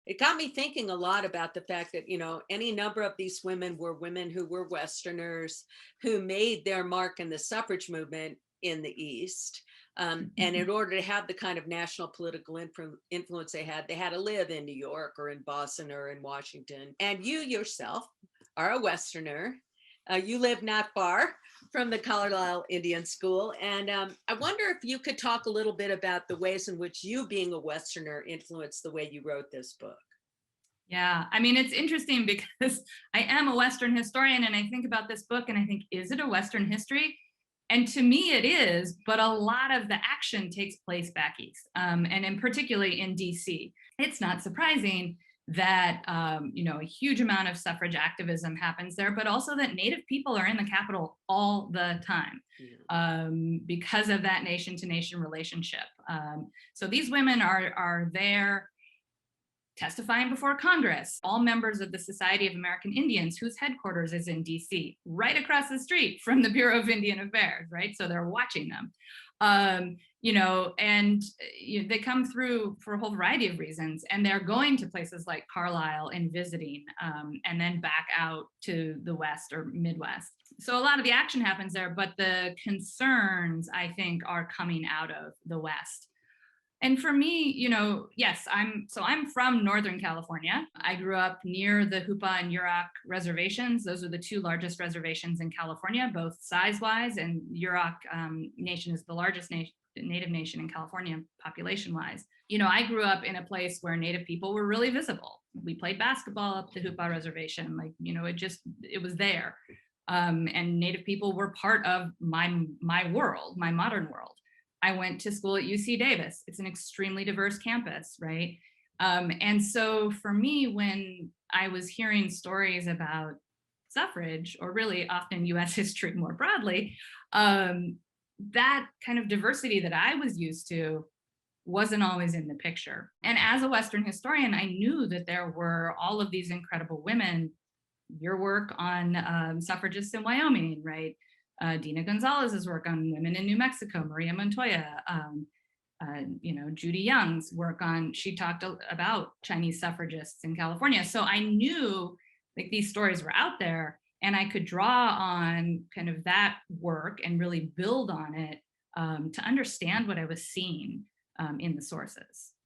it got me thinking a lot about the fact that, any number of these women who were Westerners who made their mark in the suffrage movement in the East. And in order to have the kind of national political influence they had to live in New York or in Boston or in Washington. And you yourself are a Westerner. You live not far from the Carlisle Indian School. And I wonder if you could talk a little bit about the ways in which you, being a Westerner, influenced the way you wrote this book. Yeah, I mean, it's interesting because I am a Western historian and I think about this book and I think, is it a Western history? And to me, it is, but a lot of the action takes place back east, and in particularly in DC. It's not surprising that a huge amount of suffrage activism happens there, but also that Native people are in the Capitol all the time because of that nation-to-nation relationship. So these women are there testifying before Congress, all members of the Society of American Indians, whose headquarters is in DC, right across the street from the Bureau of Indian Affairs, right? So they're watching them. They come through for a whole variety of reasons, and they're going to places like Carlisle and visiting, and then back out to the West or Midwest. So a lot of the action happens there, but the concerns, I think, are coming out of the West. And for me, yes, I'm from Northern California. I grew up near the Hupa and Yurok reservations. Those are the two largest reservations in California, both size-wise, and Yurok Nation is the largest Native nation in California population-wise. I grew up in a place where Native people were really visible. We played basketball up the Hupa reservation. It was there. And Native people were part of my world, my modern world. I went to school at UC Davis. It's an extremely diverse campus, right? And so for me, when I was hearing stories about suffrage, or really often US history more broadly, that kind of diversity that I was used to wasn't always in the picture. And as a Western historian, I knew that there were all of these incredible women. Your work on suffragists in Wyoming, right? Dina Gonzalez's work on women in New Mexico, Maria Montoya, Judy Young's work she talked about Chinese suffragists in California. So I knew these stories were out there, and I could draw on kind of that work and really build on it to understand what I was seeing in the sources.